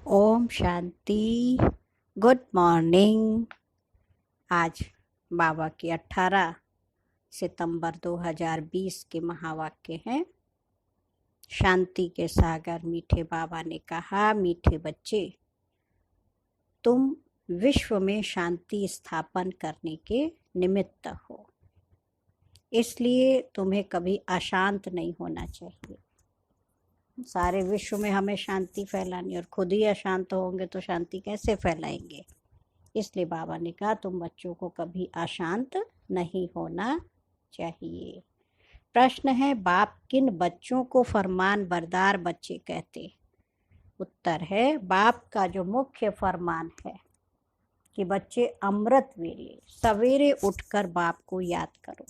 Om Shanti. Good morning. आज बाबा की 18 सितंबर 2020 के महावाक्य हैं। शांति के सागर मीठे बाबा ने कहा, मीठे बच्चे, तुम विश्व में शांति स्थापन करने के निमित्त हो, इसलिए तुम्हें कभी अशांत नहीं होना चाहिए। सारे विश्व में हमें शांति फैलानी, और खुद ही अशांत होंगे तो शांति कैसे फैलाएंगे। इसलिए बाबा ने कहा तुम बच्चों को कभी अशांत नहीं होना चाहिए। प्रश्न है, बाप किन बच्चों को फरमान बरदार बच्चे कहते? उत्तर है, बाप का जो मुख्य फरमान है कि बच्चे अमृत वेले सवेरे उठकर बाप को याद करो,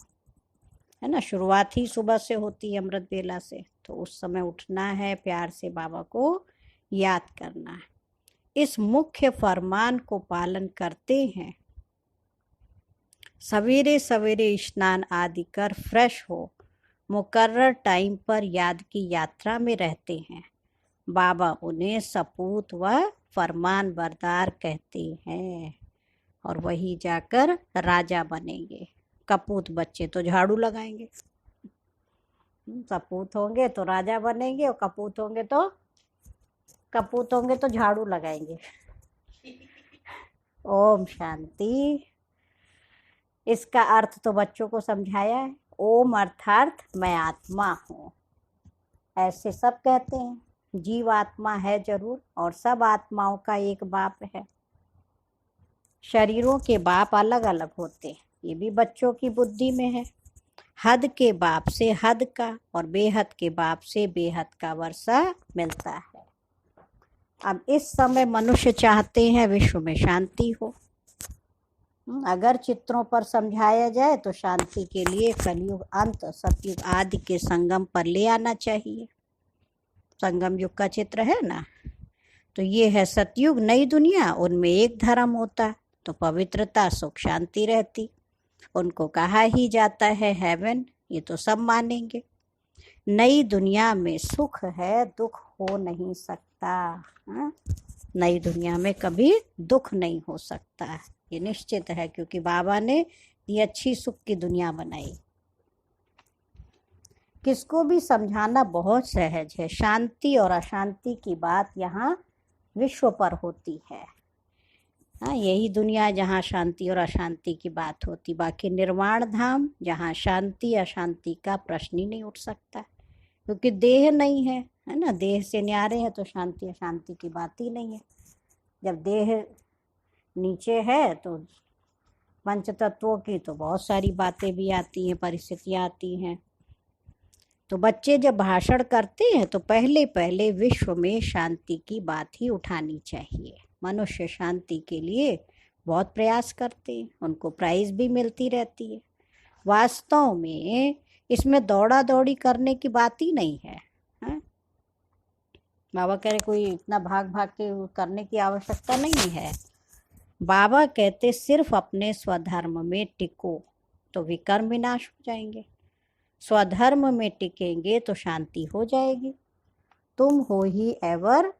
है ना। शुरुआत ही सुबह से होती है, अमृत वेला से। तो उस समय उठना है, प्यार से बाबा को याद करना है। इस मुख्य फरमान को पालन करते हैं, सवेरे सवेरे स्नान आदि कर फ्रेश हो मुकर्रर टाइम पर याद की यात्रा में रहते हैं। बाबा उन्हें सपूत व फरमान बरदार कहते हैं, और वही जाकर राजा बनेंगे। कपूत बच्चे तो झाड़ू लगाएंगे, सपूत होंगे तो राजा बनेंगे, और कपूत होंगे तो झाड़ू लगाएंगे। ओम शांति। इसका अर्थ तो बच्चों को समझाया है। ओम अर्थात मैं आत्मा हूँ, ऐसे सब कहते हैं। जीव आत्मा है जरूर, और सब आत्माओं का एक बाप है। शरीरों के बाप अलग अलग होते हैं, ये भी बच्चों की बुद्धि में है। हद के बाप से हद का, और बेहद के बाप से बेहद का वर्षा मिलता है। अब इस समय मनुष्य चाहते हैं विश्व में शांति हो। अगर चित्रों पर समझाया जाए तो शांति के लिए कलयुग अंत सतयुग आदि के संगम पर ले आना चाहिए। संगम युग का चित्र है ना, तो ये है सतयुग, नई दुनिया। उनमें एक धर्म होता तो पवित्रता सुख शांति रहती। उनको कहा ही जाता है हेवन, ये तो सब मानेंगे। नई दुनिया में सुख है, दुख हो नहीं सकता। नई दुनिया में कभी दुख नहीं हो सकता, ये निश्चित है, क्योंकि बाबा ने ये अच्छी सुख की दुनिया बनाई। किसको भी समझाना बहुत सहज है। शांति और अशांति की बात यहाँ विश्व पर होती है। यही दुनिया जहाँ शांति और अशांति की बात होती। बाकी निर्वाण धाम जहाँ शांति अशांति का प्रश्न ही नहीं उठ सकता, क्योंकि देह नहीं है, है ना। देह से न्यारे है तो शांति अशांति की बात ही नहीं है। जब देह नीचे है तो पंच तत्वों की तो बहुत सारी बातें भी आती हैं, परिस्थितियाँ आती हैं। तो बच्चे जब भाषण करते हैं तो पहले पहले विश्व में शांति की बात ही उठानी चाहिए। मनुष्य शांति के लिए बहुत प्रयास करते हैं, उनको प्राइज भी मिलती रहती है। वास्तव में इसमें दौड़ा दौड़ी करने की बात ही नहीं है, है? बाबा कह रहे कोई इतना भाग भाग के करने की आवश्यकता नहीं है। बाबा कहते सिर्फ अपने स्वधर्म में टिको तो विकर्म विनाश हो जाएंगे। स्वधर्म में टिकेंगे तो शांति हो जाएगी। तुम हो ही एवर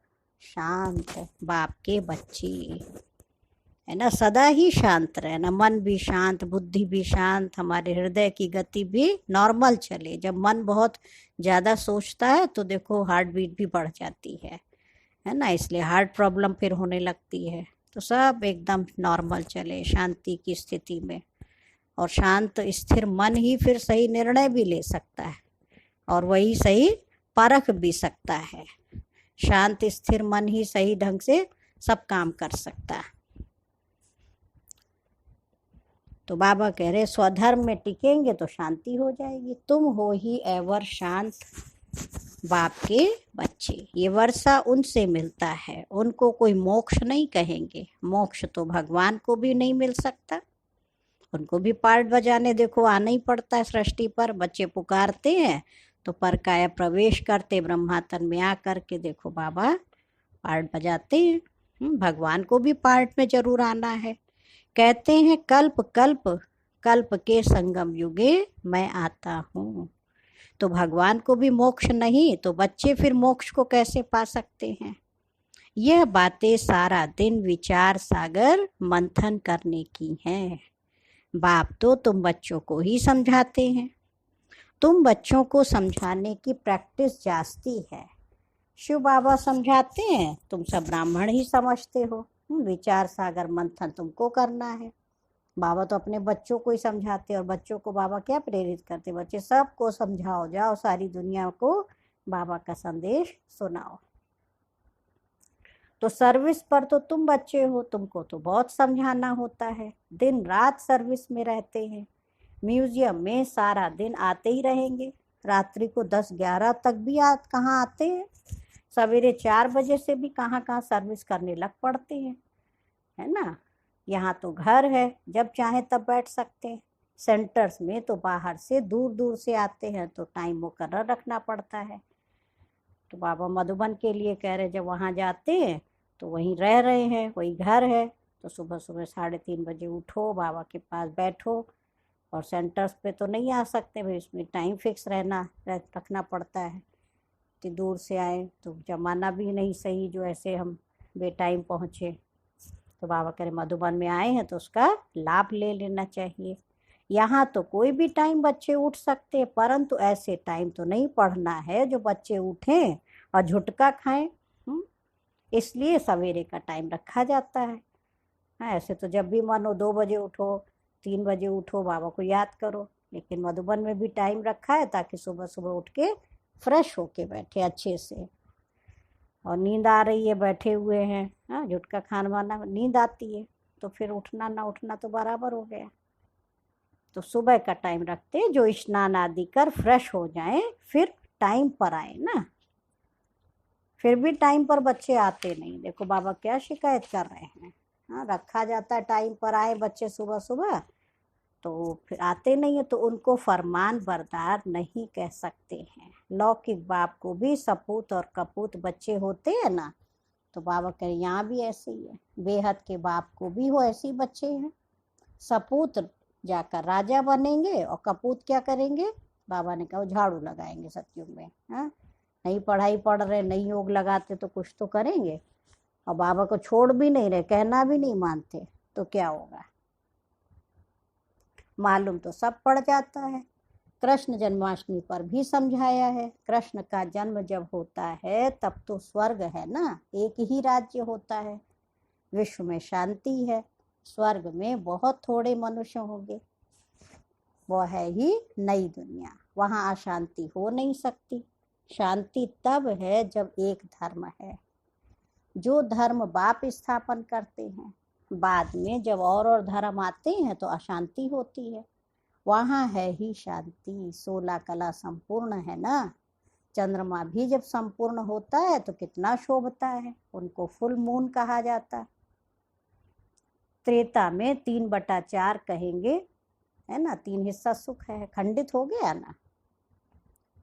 शांत, बाप के बच्चे, है ना। सदा ही शांत रहना, मन भी शांत, बुद्धि भी शांत, हमारे हृदय की गति भी नॉर्मल चले। जब मन बहुत ज़्यादा सोचता है तो देखो हार्ट बीट भी बढ़ जाती है ना। इसलिए हार्ट प्रॉब्लम फिर होने लगती है। तो सब एकदम नॉर्मल चले शांति की स्थिति में। और शांत स्थिर मन ही फिर सही निर्णय भी ले सकता है, और वही सही परख भी सकता है। शांत स्थिर मन ही सही ढंग से सब काम कर सकता है। तो बाबा कह रहे स्वधर्म में टिकेंगे तो शांति हो जाएगी। तुम हो ही एवर शांत, बाप के बच्चे। ये वर्षा उनसे मिलता है, उनको कोई मोक्ष नहीं कहेंगे। मोक्ष तो भगवान को भी नहीं मिल सकता, उनको भी पार्ट बजाने देखो आना ही पड़ता है सृष्टि पर। बच्चे पुकारते हैं तो पर काया प्रवेश करते ब्रह्मातन में आकर के देखो बाबा पार्ट बजाते हैं। भगवान को भी पार्ट में जरूर आना है। कहते हैं कल्प कल्प कल्प के संगम युगे मैं आता हूँ। तो भगवान को भी मोक्ष नहीं तो बच्चे फिर मोक्ष को कैसे पा सकते हैं। यह बातें सारा दिन विचार सागर मंथन करने की हैं। बाप तो तुम बच्चों को ही समझाते हैं। तुम बच्चों को समझाने की प्रैक्टिस जास्ती है। शिव बाबा समझाते हैं, तुम सब ब्राह्मण ही समझते हो। विचार सागर मंथन तुमको करना है। बाबा तो अपने बच्चों को ही समझाते, और बच्चों को बाबा क्या प्रेरित करते, बच्चे सबको समझाओ, जाओ सारी दुनिया को बाबा का संदेश सुनाओ। तो सर्विस पर तो तुम बच्चे हो, तुमको तो बहुत समझाना होता है। दिन रात सर्विस में रहते हैं। म्यूजियम में सारा दिन आते ही रहेंगे। रात्रि को 10-11 तक भी कहाँ आते हैं। सवेरे 4 बजे से भी कहाँ कहाँ सर्विस करने लग पड़ते हैं, है ना। यहाँ तो घर है, जब चाहे तब बैठ सकते हैं। सेंटर्स में तो बाहर से दूर दूर से आते हैं, तो टाइम मुकर्रर रखना पड़ता है। तो बाबा मधुबन के लिए कह रहे, जब वहाँ जाते हैं तो वहीं रह रहे हैं, वही घर है। तो सुबह सुबह 3:30 बजे उठो, बाबा के पास बैठो। और सेंटर्स पे तो नहीं आ सकते भाई, उसमें टाइम फिक्स रखना पड़ता है। इतनी दूर से आए तो जमाना भी नहीं सही जो ऐसे हम बेटाइम पहुँचे। तो बाबा कह रहे मधुबन में आए हैं तो उसका लाभ ले लेना चाहिए। यहाँ तो कोई भी टाइम बच्चे उठ सकते, परंतु ऐसे टाइम तो नहीं पढ़ना है जो बच्चे उठें और झुटका खाएं। इसलिए सवेरे का टाइम रखा जाता है। हाँ, ऐसे तो जब भी मन हो 2 बजे उठो, 3 बजे उठो, बाबा को याद करो। लेकिन मधुबन में भी टाइम रखा है ताकि सुबह सुबह उठ के फ्रेश होके बैठे अच्छे से। और नींद आ रही है, बैठे हुए हैं, हाँ, झुटका खाना वाना, नींद आती है, तो फिर उठना ना उठना तो बराबर हो गया। तो सुबह का टाइम रखते, जो स्नान आदि कर फ्रेश हो जाएं, फिर टाइम पर आए ना। फिर भी टाइम पर बच्चे आते नहीं, देखो बाबा क्या शिकायत कर रहे हैं। हाँ, रखा जाता है टाइम पर आए बच्चे सुबह सुबह, तो फिर आते नहीं है, तो उनको फरमान बरदार नहीं कह सकते हैं। लौकिक बाप को भी सपूत और कपूत बच्चे होते हैं ना, तो बाबा कह रहे यहाँ भी ऐसे ही है। बेहद के बाप को भी हो ऐसे ही बच्चे हैं। सपूत जाकर राजा बनेंगे और कपूत क्या करेंगे, बाबा ने कहा झाड़ू लगाएंगे सतयुग में। हाँ, नहीं पढ़ाई पढ़ रहे, नहीं योग लगाते तो कुछ तो करेंगे। और बाबा को छोड़ भी नहीं रहे, कहना भी नहीं मानते, तो क्या होगा। मालूम तो सब पड़ जाता है। कृष्ण जन्माष्टमी पर भी समझाया है, कृष्ण का जन्म जब होता है तब तो स्वर्ग है ना, एक ही राज्य होता है। विश्व में शांति है, स्वर्ग में बहुत थोड़े मनुष्य होंगे। वो है ही नई दुनिया, वहाँ अशांति हो नहीं सकती। शांति तब है जब एक धर्म है। जो धर्म बाप स्थापन करते हैं, बाद में जब और धर्म आते हैं तो अशांति होती है। वहाँ है ही शांति। 16 कला संपूर्ण है ना। चंद्रमा भी जब संपूर्ण होता है तो कितना शोभता है, उनको फुल मून कहा जाता है। त्रेता में 3/4 कहेंगे, है ना, 3 हिस्सा सुख है, खंडित हो गया ना,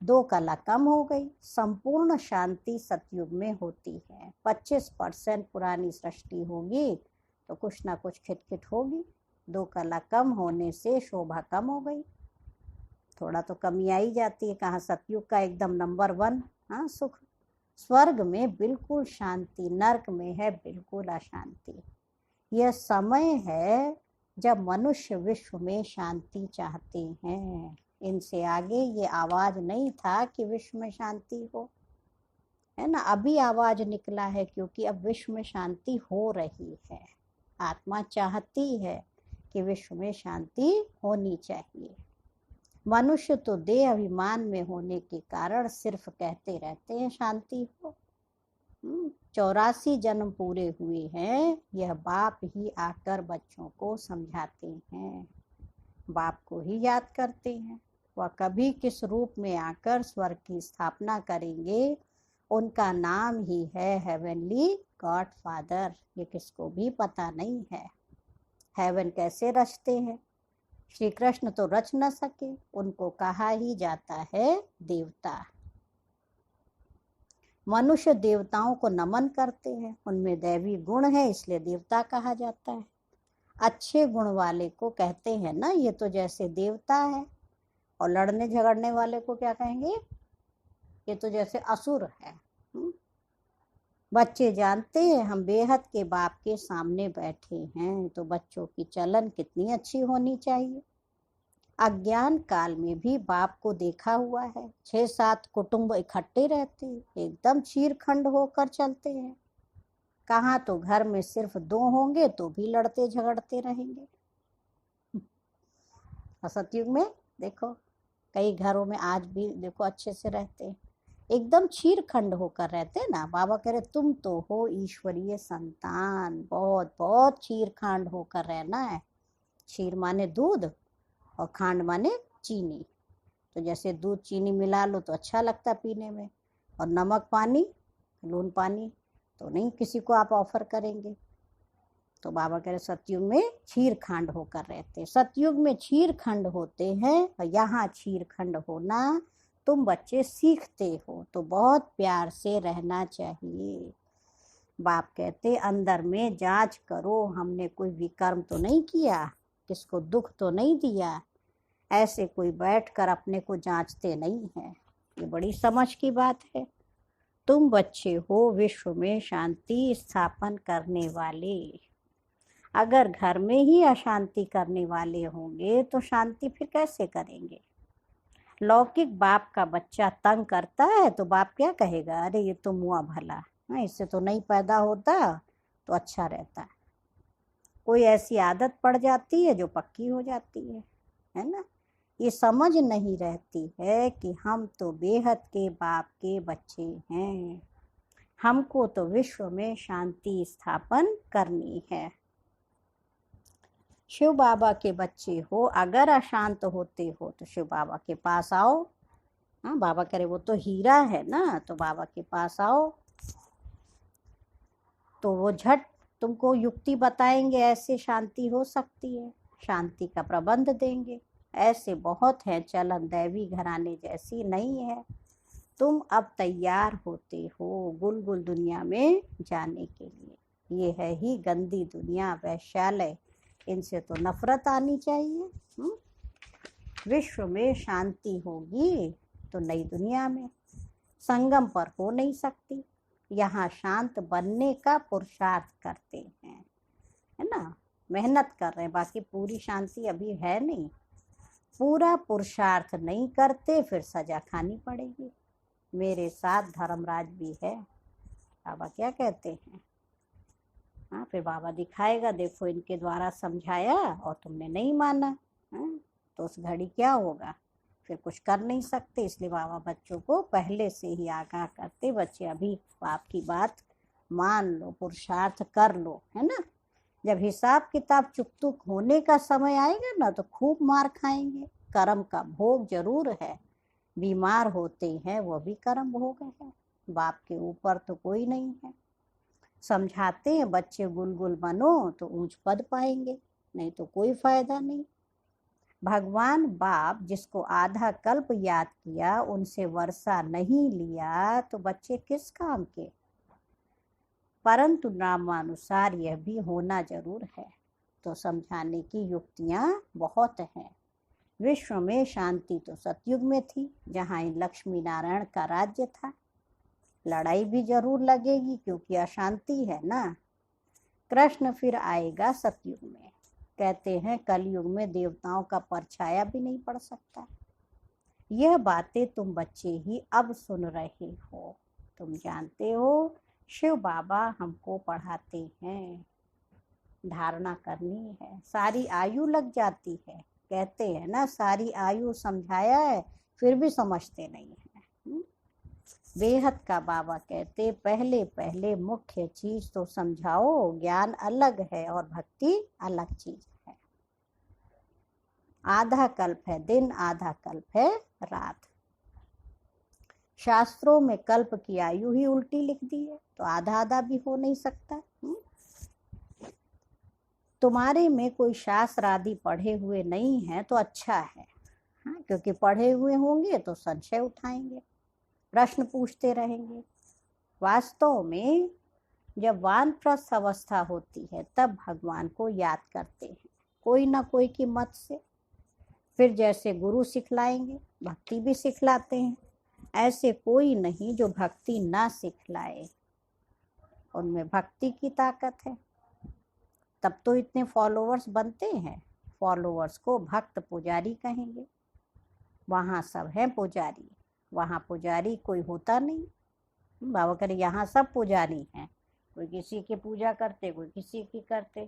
2 कला कम हो गई। संपूर्ण शांति सतयुग में होती है। 25% पुरानी सृष्टि होगी तो कुछ ना कुछ खिटखिट होगी। 2 कला कम होने से शोभा कम हो गई, थोड़ा तो कमी आई जाती है। कहाँ सतयुग का एकदम नंबर 1, हाँ, सुख। स्वर्ग में बिल्कुल शांति, नरक में है बिल्कुल अशांति। यह समय है जब मनुष्य विश्व में शांति चाहते हैं। इनसे आगे ये आवाज नहीं था कि विश्व में शांति हो, है ना। अभी आवाज निकला है क्योंकि अब विश्व में शांति हो रही है। आत्मा चाहती है कि विश्व में शांति होनी चाहिए। मनुष्य तो देह अभिमान में होने के कारण सिर्फ कहते रहते हैं शांति हो। 84 जन्म पूरे हुए हैं, यह बाप ही आकर बच्चों को समझाते हैं, बाप को ही याद करते हैं। वह कभी किस रूप में आकर स्वर्ग की स्थापना करेंगे, उनका नाम ही है हेवनली गॉड फादर। ये किसको भी पता नहीं है। हेवन कैसे रचते हैं, श्री कृष्ण तो रच न सके, उनको कहा ही जाता है देवता। मनुष्य देवताओं को नमन करते हैं, उनमें दैवी गुण है इसलिए देवता कहा जाता है। अच्छे गुण वाले को कहते हैं ना, ये तो जैसे देवता है। और लड़ने झगड़ने वाले को क्या कहेंगे, ये तो जैसे असुर है। बच्चे जानते हैं हम बेहद के बाप के सामने बैठे हैं, तो बच्चों की चलन कितनी अच्छी होनी चाहिए। अज्ञान काल में भी बाप को देखा हुआ है, 6-7 कुटुंब इकट्ठे रहते हैं, एकदम चीरखंड होकर चलते हैं। कहाँ तो घर में सिर्फ 2 होंगे तो भी लड़ते झगड़ते रहेंगे। और सतयुग में देखो कई घरों में आज भी देखो अच्छे से रहते हैं, एकदम चीरखंड होकर रहते हैं ना। बाबा कह रहे तुम तो हो ईश्वरीय संतान, बहुत बहुत चीरखंड होकर रहना है। क्षीर माने दूध और खांड माने चीनी। तो जैसे दूध चीनी मिला लो तो अच्छा लगता पीने में, और नमक पानी लून पानी तो नहीं किसी को आप ऑफर करेंगे। तो बाबा कह रहे सतयुग में चीरखंड होकर रहते हैं। सतयुग में चीरखंड होते हैं, और यहाँ चीरखंड होना तुम बच्चे सीखते हो, तो बहुत प्यार से रहना चाहिए। बाप कहते अंदर में जांच करो, हमने कोई विकर्म तो नहीं किया, किसको दुख तो नहीं दिया। ऐसे कोई बैठकर अपने को जांचते नहीं है, ये बड़ी समझ की बात है। तुम बच्चे हो विश्व में शांति स्थापन करने वाले। अगर घर में ही अशांति करने वाले होंगे तो शांति फिर कैसे करेंगे। लौकिक बाप का बच्चा तंग करता है तो बाप क्या कहेगा, अरे ये तो मुआ भला, इससे तो नहीं पैदा होता तो अच्छा रहता है। कोई ऐसी आदत पड़ जाती है जो पक्की हो जाती है ना। ये समझ नहीं रहती है कि हम तो बेहद के बाप के बच्चे हैं, हमको तो विश्व में शांति स्थापन करनी है। शिव बाबा के बच्चे हो, अगर अशांत होते हो तो शिव बाबा के पास आओ। हाँ, बाबा करे वो तो हीरा है ना, तो बाबा के पास आओ तो वो झट तुमको युक्ति बताएंगे, ऐसे शांति हो सकती है, शांति का प्रबंध देंगे। ऐसे बहुत है चलन, दैवी घराने जैसी नहीं है। तुम अब तैयार होते हो गुलगुल दुनिया में जाने के लिए। ये है ही गंदी दुनिया, वैश्यालय, इनसे तो नफरत आनी चाहिए। विश्व में शांति होगी तो नई दुनिया में संगम पर हो नहीं सकती। यहाँ शांत बनने का पुरुषार्थ करते हैं, है ना, मेहनत कर रहे हैं, बाकी पूरी शांति अभी है नहीं। पूरा पुरुषार्थ नहीं करते फिर सजा खानी पड़ेगी। मेरे साथ धर्मराज भी है, बाबा क्या कहते हैं। हाँ, फिर बाबा दिखाएगा, देखो इनके द्वारा समझाया और तुमने नहीं माना, तो उस घड़ी क्या होगा, फिर कुछ कर नहीं सकते। इसलिए बाबा बच्चों को पहले से ही आगाह करते, बच्चे अभी बाप की बात मान लो, पुरुषार्थ कर लो, है ना। जब हिसाब किताब चुक होने का समय आएगा ना तो खूब मार खाएंगे। कर्म का भोग जरूर है, बीमार होते हैं वो भी कर्म भोग है, बाप के ऊपर तो कोई नहीं है। समझाते हैं बच्चे गुलगुल बनो तो ऊंच पद पाएंगे, नहीं तो कोई फायदा नहीं। भगवान बाप जिसको आधा कल्प याद किया उनसे वर्षा नहीं लिया तो बच्चे किस काम के। परंतु नामानुसार यह भी होना जरूर है, तो समझाने की युक्तियां बहुत हैं। विश्व में शांति तो सतयुग में थी, जहाँ लक्ष्मी नारायण का राज्य था। लड़ाई भी जरूर लगेगी क्योंकि अशांति है ना। कृष्ण फिर आएगा सतयुग में, कहते हैं कलयुग में देवताओं का परछाया भी नहीं पड़ सकता। यह बातें तुम बच्चे ही अब सुन रहे हो। तुम जानते हो शिव बाबा हमको पढ़ाते हैं, धारणा करनी है, सारी आयु लग जाती है। कहते हैं ना सारी आयु समझाया है फिर भी समझते नहीं है। बेहद का बाबा कहते पहले पहले मुख्य चीज तो समझाओ, ज्ञान अलग है और भक्ति अलग चीज है। आधा कल्प है दिन, आधा कल्प है रात। शास्त्रों में कल्प की आयु ही उल्टी लिख दी है, तो आधा आधा भी हो नहीं सकता। तुम्हारे में कोई शास्त्र आदि पढ़े हुए नहीं है तो अच्छा है, हाँ, क्योंकि पढ़े हुए होंगे तो संशय उठाएंगे, प्रश्न पूछते रहेंगे। वास्तव में जब वानप्रस्थ अवस्था होती है तब भगवान को याद करते हैं, कोई ना कोई की मत से। फिर जैसे गुरु सिखलाएंगे भक्ति भी सिखलाते हैं, ऐसे कोई नहीं जो भक्ति ना सिखलाए। उनमें भक्ति की ताकत है, तब तो इतने फॉलोअर्स बनते हैं। फॉलोअर्स को भक्त पुजारी कहेंगे। वहाँ सब हैं पुजारी, वहाँ पुजारी कोई होता नहीं। बाबा करे यहाँ सब पुजारी हैं, कोई किसी की पूजा करते, कोई किसी की करते,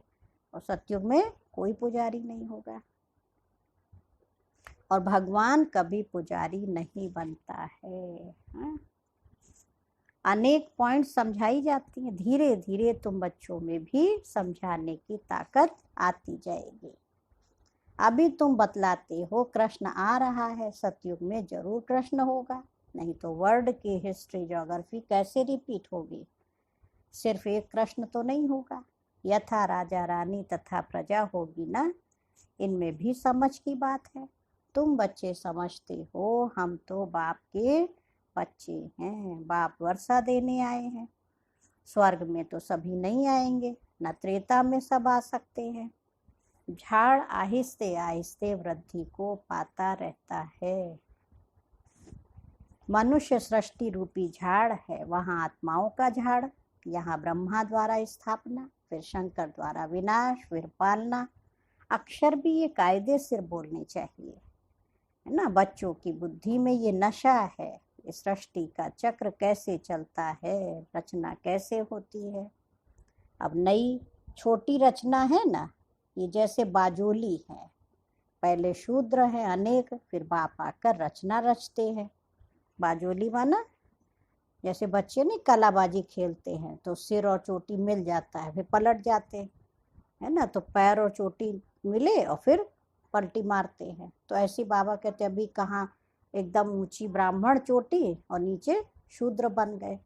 और सतयुग में कोई पुजारी नहीं होगा। और भगवान कभी पुजारी नहीं बनता है। अनेक पॉइंट समझाई जाती हैं, धीरे धीरे तुम बच्चों में भी समझाने की ताकत आती जाएगी। अभी तुम बतलाते हो कृष्ण आ रहा है, सतयुग में जरूर कृष्ण होगा, नहीं तो वर्ल्ड की हिस्ट्री ज्योग्राफी कैसे रिपीट होगी। सिर्फ एक कृष्ण तो नहीं होगा, यथा राजा रानी तथा प्रजा होगी ना। इनमें भी समझ की बात है। तुम बच्चे समझते हो हम तो बाप के बच्चे हैं, बाप वर्षा देने आए हैं। स्वर्ग में तो सभी नहीं आएंगे, न त्रेता में सब आ सकते हैं। झाड़ आहिस्ते आहिस्ते वृद्धि को पाता रहता है। मनुष्य सृष्टि रूपी झाड़ है, वहाँ आत्माओं का झाड़। यहाँ ब्रह्मा द्वारा स्थापना, फिर शंकर द्वारा विनाश, फिर पालना। अक्षर भी ये कायदे से बोलने चाहिए, है ना। बच्चों की बुद्धि में ये नशा है, सृष्टि का चक्र कैसे चलता है, रचना कैसे होती है। अब नई छोटी रचना है ना, ये जैसे बाजोली है, पहले शूद्र है अनेक, फिर बाप आकर रचना रचते हैं। बाजोली माना जैसे बच्चे नहीं कलाबाजी खेलते हैं तो सिर और चोटी मिल जाता है, फिर पलट जाते हैं, है ना। तो पैर और चोटी मिले और फिर पलटी मारते हैं। तो ऐसी बाबा कहते अभी कहाँ एकदम ऊंची ब्राह्मण चोटी और नीचे शूद्र बन गए।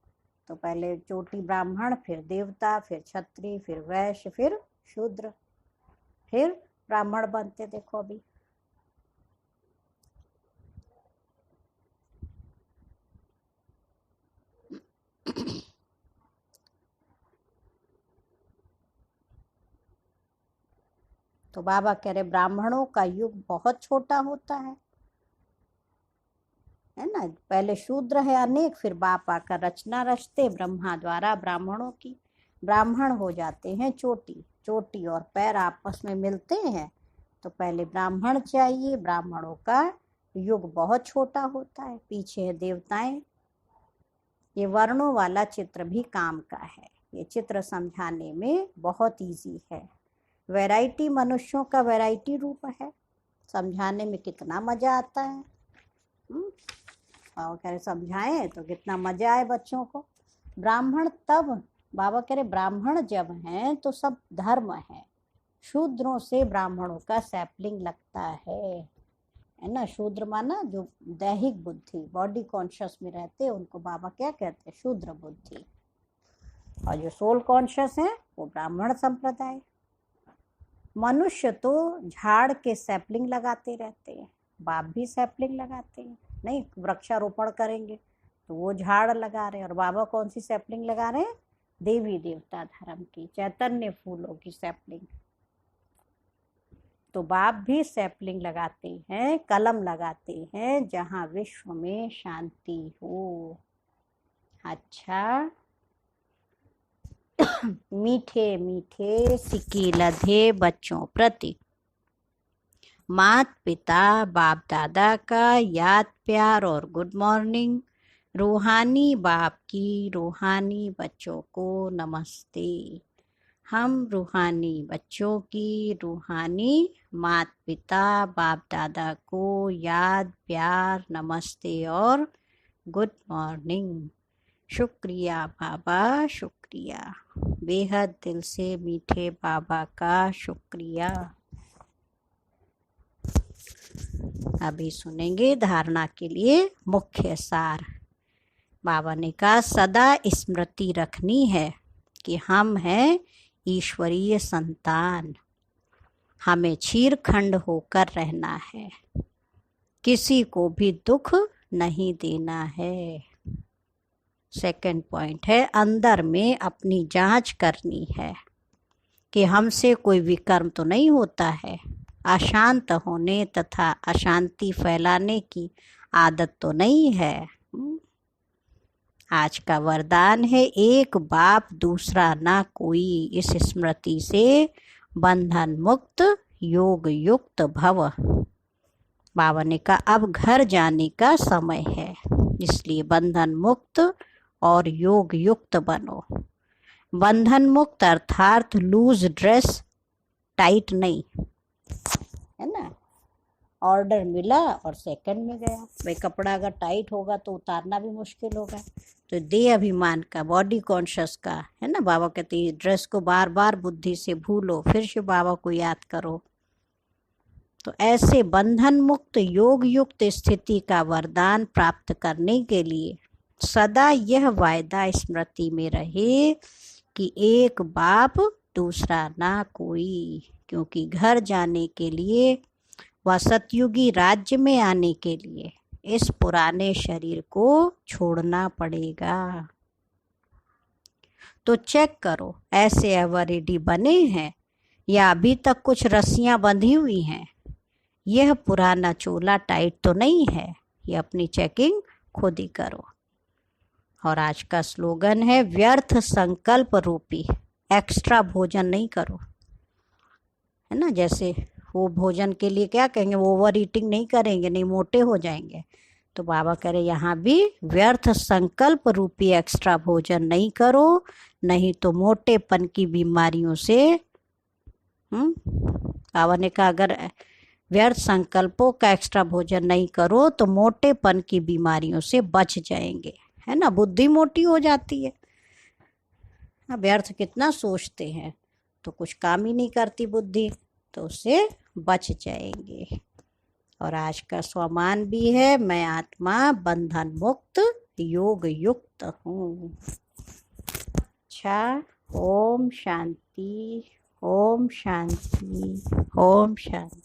तो पहले चोटी ब्राह्मण, फिर देवता, फिर क्षत्रिय, फिर वैश्य, फिर शूद्र, फिर ब्राह्मण बनते। देखो अभी तो बाबा कह रहे ब्राह्मणों का युग बहुत छोटा होता है ना। पहले शूद्र है अनेक, फिर बाप आकर रचना रचते ब्रह्मा द्वारा ब्राह्मणों की। ब्राह्मण हो जाते हैं चोटी, चोटी और पैर आपस में मिलते हैं तो पहले ब्राह्मण चाहिए। ब्राह्मणों का युग बहुत छोटा होता है, पीछे है देवताएं। ये वर्णों वाला चित्र भी काम का है, ये चित्र समझाने में बहुत इजी है। वैरायटी मनुष्यों का वैरायटी रूप है, समझाने में कितना मजा आता है। बाबा कह रहे समझाएं तो कितना मजा आए बच्चों को। ब्राह्मण तब, बाबा कह रहे ब्राह्मण जब हैं तो सब धर्म है। शूद्रों से ब्राह्मणों का सैपलिंग लगता है ना। शूद्र माना जो दैहिक बुद्धि, बॉडी कॉन्शियस में रहते, उनको बाबा क्या कहते हैं, शूद्र बुद्धि। और जो सोल कॉन्शियस है वो ब्राह्मण संप्रदाय। मनुष्य तो झाड़ के सैपलिंग लगाते रहते हैं, बाप भी सैपलिंग लगाते हैं। नहीं वृक्षारोपण करेंगे तो वो झाड़ लगा रहे हैं, और बाबा कौन सी सैपलिंग लगा रहे हैं, देवी देवता धर्म की, चैतन्य फूलों की सैपलिंग। तो बाप भी सैपलिंग लगाते हैं, कलम लगाते हैं, जहाँ विश्व में शांति हो। अच्छा मीठे मीठे सिक्के लधे बच्चों प्रति माता पिता बाप दादा का याद प्यार और गुड मॉर्निंग। रूहानी बाप की रूहानी बच्चों को नमस्ते। हम रूहानी बच्चों की रूहानी माता पिता बाप दादा को याद प्यार नमस्ते और गुड मॉर्निंग। शुक्रिया बाबा, शुक्रिया, बेहद दिल से मीठे बाबा का शुक्रिया। अभी सुनेंगे धारणा के लिए मुख्य सार। बाबा ने कहा सदा स्मृति रखनी है कि हम हैं ईश्वरीय संतान, हमें चीरखंड होकर रहना है, किसी को भी दुख नहीं देना है। सेकंड पॉइंट है अंदर में अपनी जांच करनी है कि हमसे कोई विकर्म तो नहीं होता है, अशांत होने तथा अशांति फैलाने की आदत तो नहीं है। आज का वरदान है, एक बाप दूसरा ना कोई, इस स्मृति से बंधन मुक्त योग युक्त भव। बाबा ने कहा अब घर जाने का समय है, इसलिए बंधन मुक्त और योग युक्त बनो। बंधन मुक्त अर्थात लूज ड्रेस टाइट नहीं, है ना। ऑर्डर मिला और सेकंड में गया। भाई कपड़ा अगर टाइट होगा तो उतारना भी मुश्किल होगा। तो देह अभिमान का, बॉडी कॉन्शियस का, है ना। बाबा कहते हैं ड्रेस को बार बार बुद्धि से भूलो, फिर से बाबा को याद करो। तो ऐसे बंधन मुक्त योग युक्त स्थिति का वरदान प्राप्त करने के लिए सदा यह वायदा स्मृति में रहे कि एक बाप दूसरा ना कोई, क्योंकि घर जाने के लिए व सतयुगी राज्य में आने के लिए इस पुराने शरीर को छोड़ना पड़ेगा। तो चेक करो, ऐसे एवर रेडी बने हैं या अभी तक कुछ रस्सियां बंधी हुई हैं। यह पुराना चोला टाइट तो नहीं है, ये अपनी चेकिंग खुद ही करो। और आज का स्लोगन है, व्यर्थ संकल्प रूपी एक्स्ट्रा भोजन नहीं करो, है ना। जैसे वो भोजन के लिए क्या कहेंगे, वो ओवर ईटिंग नहीं करेंगे, नहीं मोटे हो जाएंगे। तो बाबा कह रहे यहाँ भी व्यर्थ संकल्प रूपी एक्स्ट्रा भोजन नहीं करो, नहीं तो मोटेपन की बीमारियों से बाबा ने कहा अगर व्यर्थ संकल्पों का एक्स्ट्रा भोजन नहीं करो तो मोटेपन की बीमारियों से बच जाएंगे, है ना। बुद्धि मोटी हो जाती है, व्यर्थ कितना सोचते हैं तो कुछ काम ही नहीं करती बुद्धि, तो उससे बच जाएंगे। और आज का स्वमान भी है, मैं आत्मा बंधन मुक्त योग युक्त हूँ। अच्छा, ओम शांति, ओम शांति, ओम शांति।